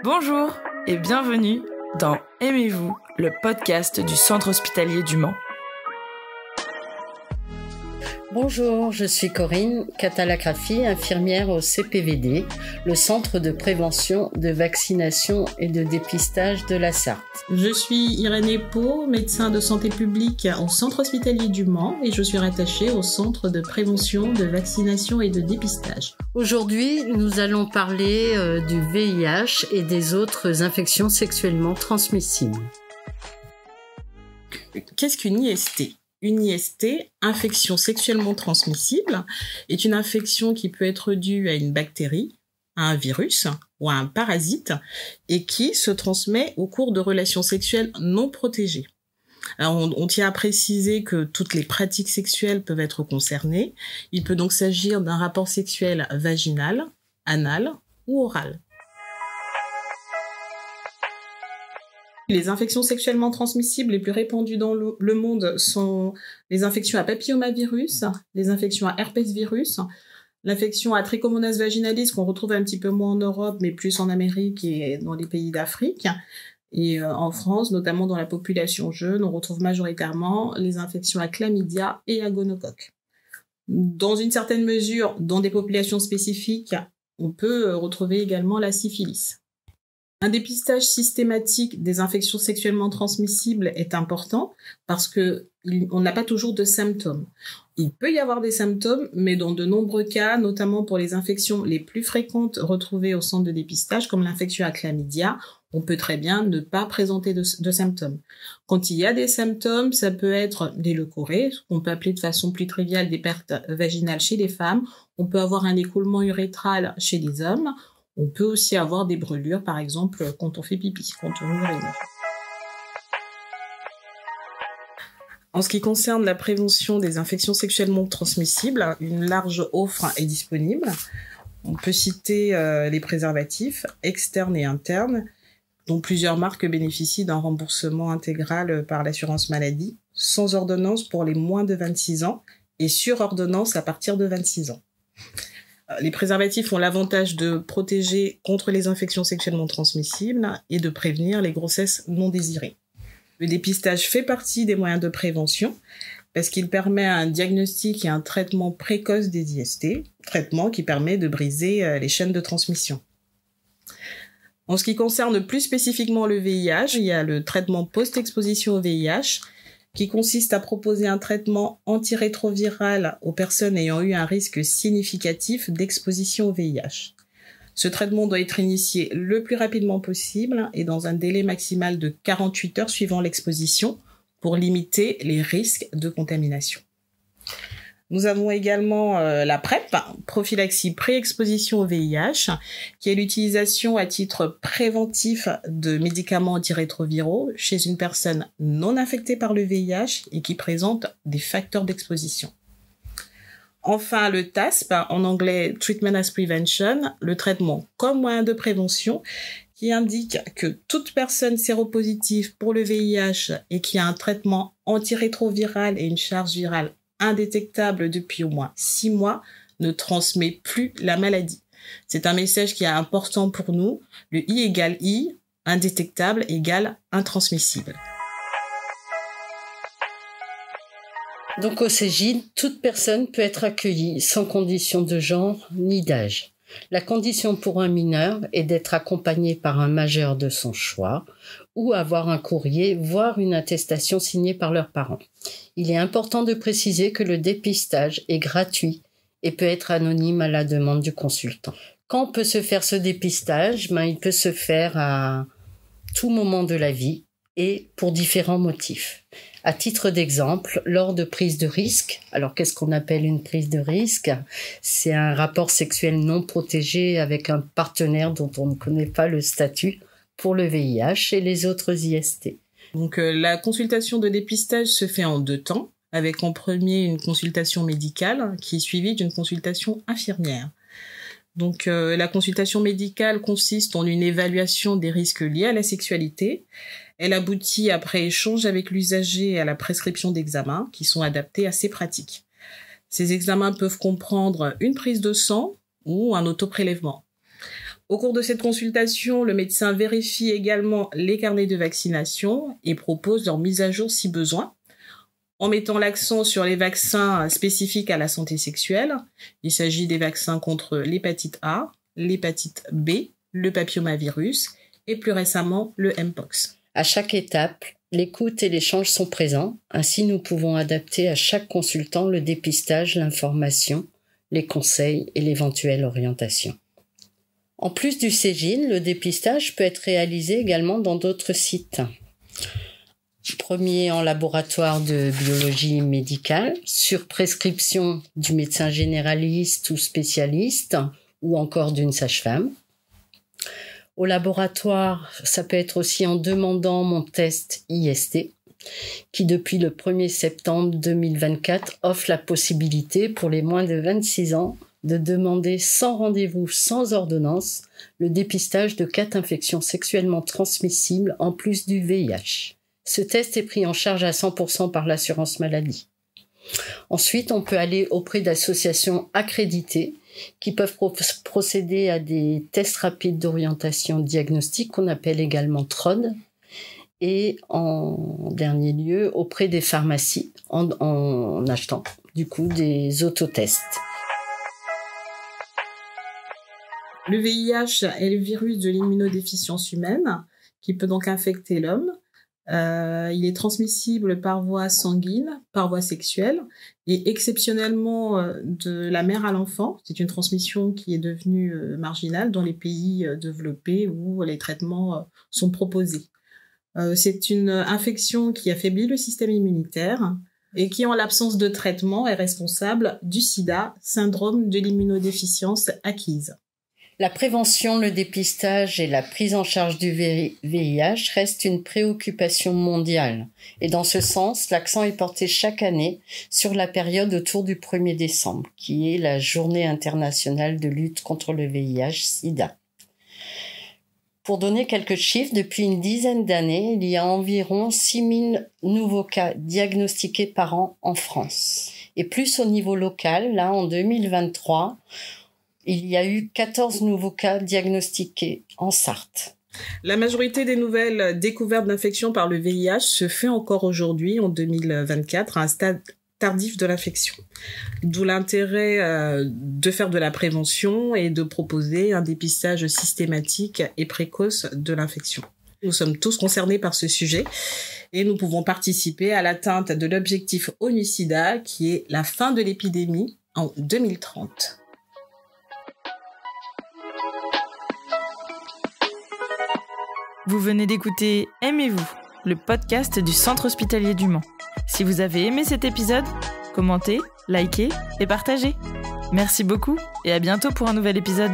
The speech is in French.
Bonjour et bienvenue dans Aimez-vous, le podcast du Centre hospitalier du Mans. Bonjour, je suis Corinne Catalagraphie, infirmière au CPVD, le Centre de prévention, de vaccination et de dépistage de la Sarthe. Je suis Irénée Pau, médecin de santé publique au Centre hospitalier du Mans et je suis rattachée au Centre de prévention, de vaccination et de dépistage. Aujourd'hui, nous allons parler du VIH et des autres infections sexuellement transmissibles. Qu'est-ce qu'une IST ? Une IST, infection sexuellement transmissible, est une infection qui peut être due à une bactérie, à un virus ou à un parasite et qui se transmet au cours de relations sexuelles non protégées. Alors, on tient à préciser que toutes les pratiques sexuelles peuvent être concernées. Il peut donc s'agir d'un rapport sexuel vaginal, anal ou oral. Les infections sexuellement transmissibles les plus répandues dans le monde sont les infections à papillomavirus, les infections à herpesvirus, l'infection à trichomonas vaginalis qu'on retrouve un petit peu moins en Europe mais plus en Amérique et dans les pays d'Afrique. Et en France, notamment dans la population jeune, on retrouve majoritairement les infections à chlamydia et à gonocoque. Dans une certaine mesure, dans des populations spécifiques, on peut retrouver également la syphilis. Un dépistage systématique des infections sexuellement transmissibles est important parce que on n'a pas toujours de symptômes. Il peut y avoir des symptômes, mais dans de nombreux cas, notamment pour les infections les plus fréquentes retrouvées au centre de dépistage, comme l'infection à chlamydia, on peut très bien ne pas présenter de symptômes. Quand il y a des symptômes, ça peut être des leucorrhées, qu'on peut appeler de façon plus triviale des pertes vaginales chez les femmes. On peut avoir un écoulement urétral chez les hommes. On peut aussi avoir des brûlures, par exemple, quand on fait pipi, quand on urine. En ce qui concerne la prévention des infections sexuellement transmissibles, une large offre est disponible. On peut citer les préservatifs externes et internes, dont plusieurs marques bénéficient d'un remboursement intégral par l'assurance maladie, sans ordonnance pour les moins de 26 ans et sur ordonnance à partir de 26 ans. Les préservatifs ont l'avantage de protéger contre les infections sexuellement transmissibles et de prévenir les grossesses non désirées. Le dépistage fait partie des moyens de prévention parce qu'il permet un diagnostic et un traitement précoce des IST, traitement qui permet de briser les chaînes de transmission. En ce qui concerne plus spécifiquement le VIH, il y a le traitement post-exposition au VIH qui consiste à proposer un traitement antirétroviral aux personnes ayant eu un risque significatif d'exposition au VIH. Ce traitement doit être initié le plus rapidement possible et dans un délai maximal de 48 heures suivant l'exposition pour limiter les risques de contamination. Nous avons également la PrEP, prophylaxie pré-exposition au VIH, qui est l'utilisation à titre préventif de médicaments antirétroviraux chez une personne non infectée par le VIH et qui présente des facteurs d'exposition. Enfin, le TASP, en anglais Treatment as Prevention, le traitement comme moyen de prévention, qui indique que toute personne séropositive pour le VIH et qui a un traitement antirétroviral et une charge virale indétectable depuis au moins 6 mois, ne transmet plus la maladie. C'est un message qui est important pour nous. Le I égale I, indétectable égale intransmissible. Donc au CEGID, toute personne peut être accueillie sans condition de genre ni d'âge. La condition pour un mineur est d'être accompagné par un majeur de son choix ou avoir un courrier, voire une attestation signée par leurs parents. Il est important de préciser que le dépistage est gratuit et peut être anonyme à la demande du consultant. Quand peut se faire ce dépistage ? Il peut se faire à tout moment de la vie et pour différents motifs. À titre d'exemple, lors de prise de risque, alors qu'est-ce qu'on appelle une prise de risque ? C'est un rapport sexuel non protégé avec un partenaire dont on ne connaît pas le statut pour le VIH et les autres IST. Donc la consultation de dépistage se fait en 2 temps, avec en premier une consultation médicale qui est suivie d'une consultation infirmière. Donc la consultation médicale consiste en une évaluation des risques liés à la sexualité. Elle aboutit après échange avec l'usager à la prescription d'examens qui sont adaptés à ces pratiques. Ces examens peuvent comprendre une prise de sang, ou un autoprélèvement. Au cours de cette consultation, le médecin vérifie également les carnets de vaccination et propose leur mise à jour si besoin, en mettant l'accent sur les vaccins spécifiques à la santé sexuelle. Il s'agit des vaccins contre l'hépatite A, l'hépatite B, le papillomavirus et plus récemment le Mpox. À chaque étape, l'écoute et l'échange sont présents. Ainsi, nous pouvons adapter à chaque consultant le dépistage, l'information, les conseils et l'éventuelle orientation. En plus du Cégine, le dépistage peut être réalisé également dans d'autres sites. Premier en laboratoire de biologie médicale, sur prescription du médecin généraliste ou spécialiste, ou encore d'une sage-femme. Au laboratoire, ça peut être aussi en demandant mon test IST, qui depuis le 1er septembre 2024 offre la possibilité pour les moins de 26 ans de demander sans rendez-vous, sans ordonnance, le dépistage de 4 infections sexuellement transmissibles en plus du VIH. Ce test est pris en charge à 100% par l'assurance maladie. Ensuite, on peut aller auprès d'associations accréditées qui peuvent procéder à des tests rapides d'orientation diagnostique qu'on appelle également TROD, et en dernier lieu auprès des pharmacies en achetant du coup des autotests. Le VIH est le virus de l'immunodéficience humaine qui peut donc infecter l'homme. Il est transmissible par voie sanguine, par voie sexuelle et exceptionnellement de la mère à l'enfant. C'est une transmission qui est devenue marginale dans les pays développés où les traitements sont proposés. C'est une infection qui affaiblit le système immunitaire et qui, en l'absence de traitement, est responsable du sida, syndrome de l'immunodéficience acquise. La prévention, le dépistage et la prise en charge du VIH restent une préoccupation mondiale. Et dans ce sens, l'accent est porté chaque année sur la période autour du 1er décembre, qui est la journée internationale de lutte contre le VIH-Sida. Pour donner quelques chiffres, depuis une dizaine d'années, il y a environ 6 000 nouveaux cas diagnostiqués par an en France. Et plus au niveau local, là, en 2023, il y a eu 14 nouveaux cas diagnostiqués en Sarthe. La majorité des nouvelles découvertes d'infection par le VIH se fait encore aujourd'hui, en 2024, à un stade tardif de l'infection. D'où l'intérêt de faire de la prévention et de proposer un dépistage systématique et précoce de l'infection. Nous sommes tous concernés par ce sujet et nous pouvons participer à l'atteinte de l'objectif ONU-SIDA qui est la fin de l'épidémie en 2030. Vous venez d'écouter Aimez-vous, le podcast du Centre hospitalier du Mans. Si vous avez aimé cet épisode, commentez, likez et partagez. Merci beaucoup et à bientôt pour un nouvel épisode.